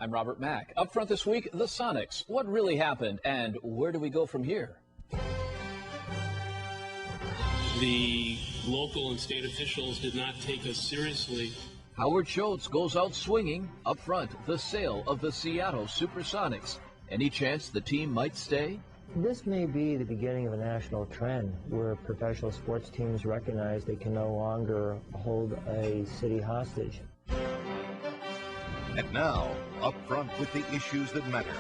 I'm Robert Mack. Up front this week, the Sonics. What really happened and where do we go from here? The local and state officials did not take us seriously. Howard Schultz goes out swinging. Up front, the sale of the Seattle Supersonics. Any chance the team might stay? This may be the beginning of a national trend where professional sports teams recognize they can no longer hold a city hostage. And now, up front with the issues that matter.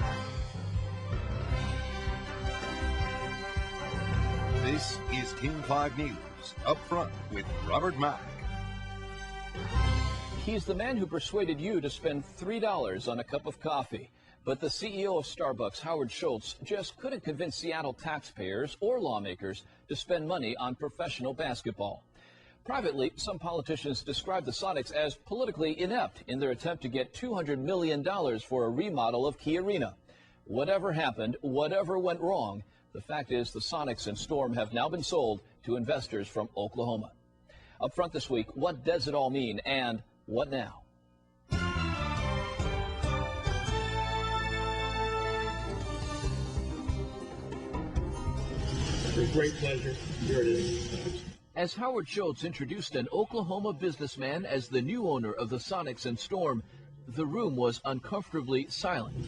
This is King 5 News, Up Front with Robert Mack. He's the man who persuaded you to spend $3 on a cup of coffee. But the CEO of Starbucks, Howard Schultz, just couldn't convince Seattle taxpayers or lawmakers to spend money on professional basketball. Privately, some politicians describe the Sonics as politically inept in their attempt to get $200 million for a remodel of Key Arena. Whatever happened, whatever went wrong, the fact is the Sonics and Storm have now been sold to investors from Oklahoma. Up front this week, what does it all mean and what now? With great pleasure. Here it is. As Howard Schultz introduced an Oklahoma businessman as the new owner of the Sonics and Storm, the room was uncomfortably silent.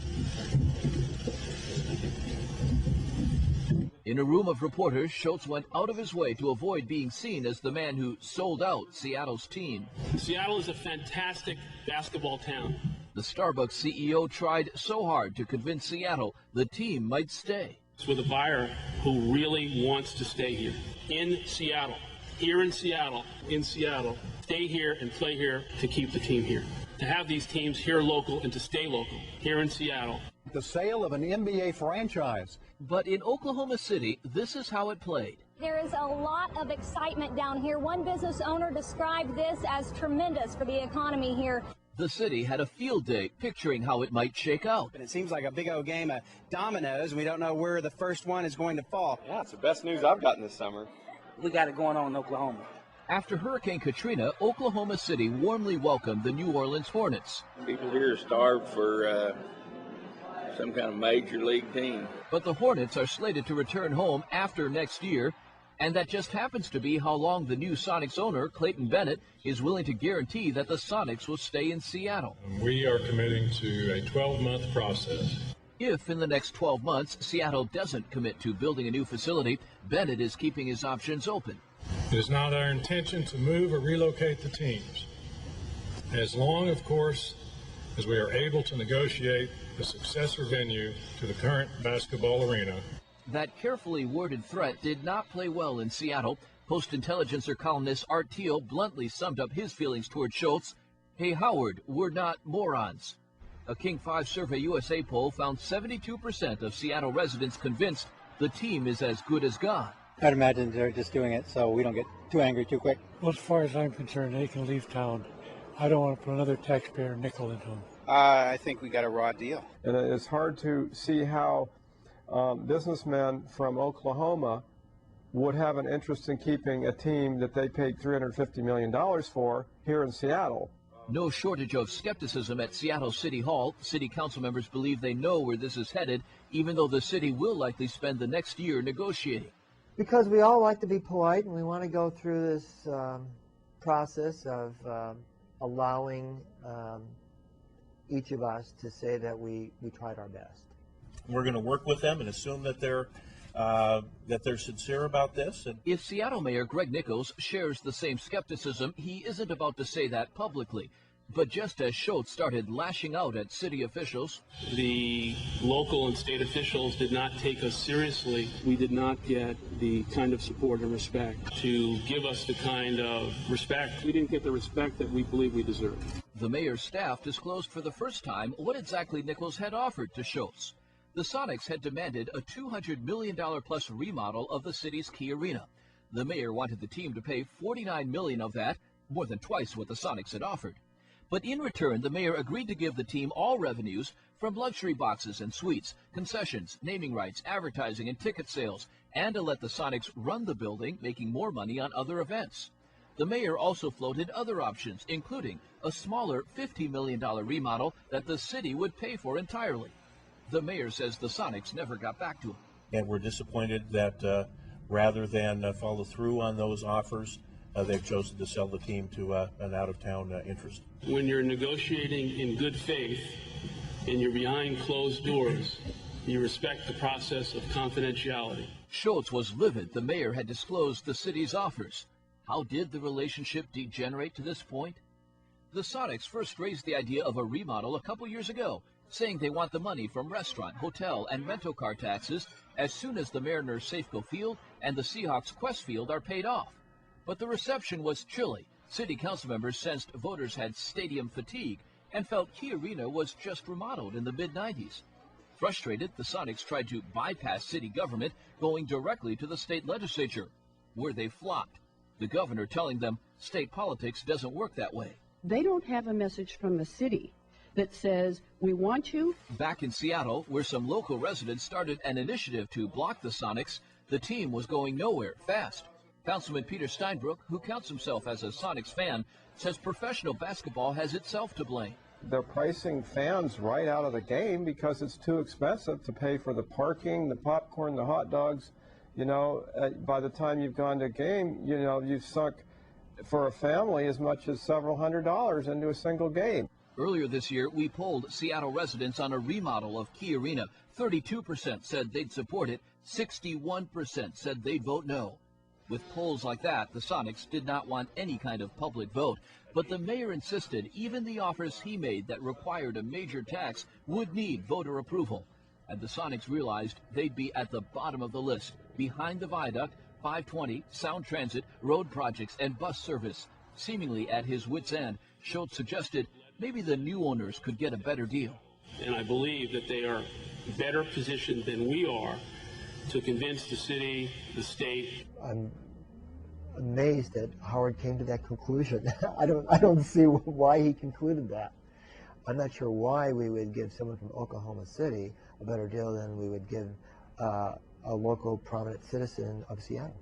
In a room of reporters, Schultz went out of his way to avoid being seen as the man who sold out Seattle's team. Seattle is a fantastic basketball town. The Starbucks CEO tried so hard to convince Seattle the team might stay. With a buyer who really wants to stay here in Seattle, in Seattle, stay here and play here to keep the team here, to have these teams here local and to stay local here in Seattle. The sale of an NBA franchise. But in Oklahoma City, this is how it played. There is a lot of excitement down here. One business owner described this as tremendous for the economy here. The city had a field day picturing how it might shake out. It seems like a big old game of dominoes. We don't know where the first one is going to fall. Yeah, it's the best news I've gotten this summer. We got it going on in Oklahoma. After Hurricane Katrina, Oklahoma City warmly welcomed the New Orleans Hornets. People here are starved for some kind of major league team. But the Hornets are slated to return home after next year, and that just happens to be how long the new Sonics owner, Clayton Bennett, is willing to guarantee that the Sonics will stay in Seattle. We are committing to a 12-month process. If in the next 12 months Seattle doesn't commit to building a new facility, Bennett is keeping his options open. It is not our intention to move or relocate the teams, as long, of course, as we are able to negotiate a successor venue to the current basketball arena. That carefully worded threat did not play well in Seattle. Post-Intelligencer columnist Art Thiel bluntly summed up his feelings toward Schultz. Hey, Howard, we're not morons. A King 5 Survey USA poll found 72% of Seattle residents convinced the team is as good as gone. I'd imagine they're just doing it so we don't get too angry too quick. Well, as far as I'm concerned, they can leave town. I don't want to put another taxpayer nickel into them. I think we got a raw deal. And it's hard to see how businessmen from Oklahoma would have an interest in keeping a team that they paid $350 million for here in Seattle. No shortage of skepticism at Seattle City Hall. City council members believe they know where this is headed, even though the city will likely spend the next year negotiating. Because we all like to be polite and we want to go through this process of allowing each of us to say that we tried our best. We're going to work with them and assume that they're sincere about this. And if Seattle Mayor Greg Nickels shares the same skepticism, he isn't about to say that publicly. But just as Schultz started lashing out at city officials, the local and state officials did not take us seriously. We did not get the kind of support and respect to give us the kind of respect. We didn't get the respect that we believe we deserve. The mayor's staff disclosed for the first time what exactly Nickels had offered to Schultz. The Sonics had demanded a $200 million plus remodel of the city's Key Arena. The mayor wanted the team to pay $49 million of that, more than twice what the Sonics had offered. But in return, the mayor agreed to give the team all revenues from luxury boxes and suites, concessions, naming rights, advertising, and ticket sales, and to let the Sonics run the building, making more money on other events. The mayor also floated other options, including a smaller $50 million remodel that the city would pay for entirely. The mayor says the Sonics never got back to him. And we're disappointed that rather than follow through on those offers, they've chosen to sell the team to an out-of-town interest. When you're negotiating in good faith and you're behind closed doors, you respect the process of confidentiality. Schultz was livid the mayor had disclosed the city's offers. How did the relationship degenerate to this point? The Sonics first raised the idea of a remodel a couple years ago, saying they want the money from restaurant, hotel, and rental car taxes as soon as the Mariners' Safeco Field and the Seahawks' Quest Field are paid off. But the reception was chilly. City council members sensed voters had stadium fatigue and felt Key Arena was just remodeled in the mid-90s. Frustrated, the Sonics tried to bypass city government, going directly to the state legislature, where they flopped. The governor telling them state politics doesn't work that way. They don't have a message from the city that says, we want you. Back in Seattle, where some local residents started an initiative to block the Sonics, the team was going nowhere fast. Councilman Peter Steinbrook, who counts himself as a Sonics fan, says professional basketball has itself to blame. They're pricing fans right out of the game because it's too expensive to pay for the parking, the popcorn, the hot dogs. You know, by the time you've gone to a game, you know, you've sunk for a family as much as several $100s into a single game. Earlier this year, we polled Seattle residents on a remodel of Key Arena. 32% said they'd support it. 61% said they'd vote no. With polls like that, the Sonics did not want any kind of public vote. But the mayor insisted even the offers he made that required a major tax would need voter approval. And the Sonics realized they'd be at the bottom of the list, behind the viaduct, 520, sound transit, road projects, and bus service. Seemingly at his wit's end, Schultz suggested maybe the new owners could get a better deal. And I believe that they are better positioned than we are to convince the city, the state. I'm amazed that Howard came to that conclusion. I don't see why he concluded that. I'm not sure why we would give someone from Oklahoma City a better deal than we would give a local prominent citizen of Seattle.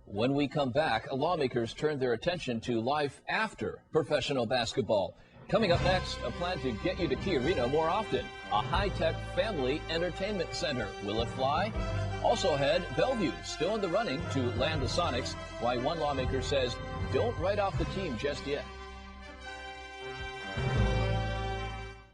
When we come back, lawmakers turn their attention to life after professional basketball. Coming up next, a plan to get you to Key Arena more often. A high-tech family entertainment center. Will it fly? Also ahead, Bellevue still in the running to land the Sonics. Why one lawmaker says don't write off the team just yet.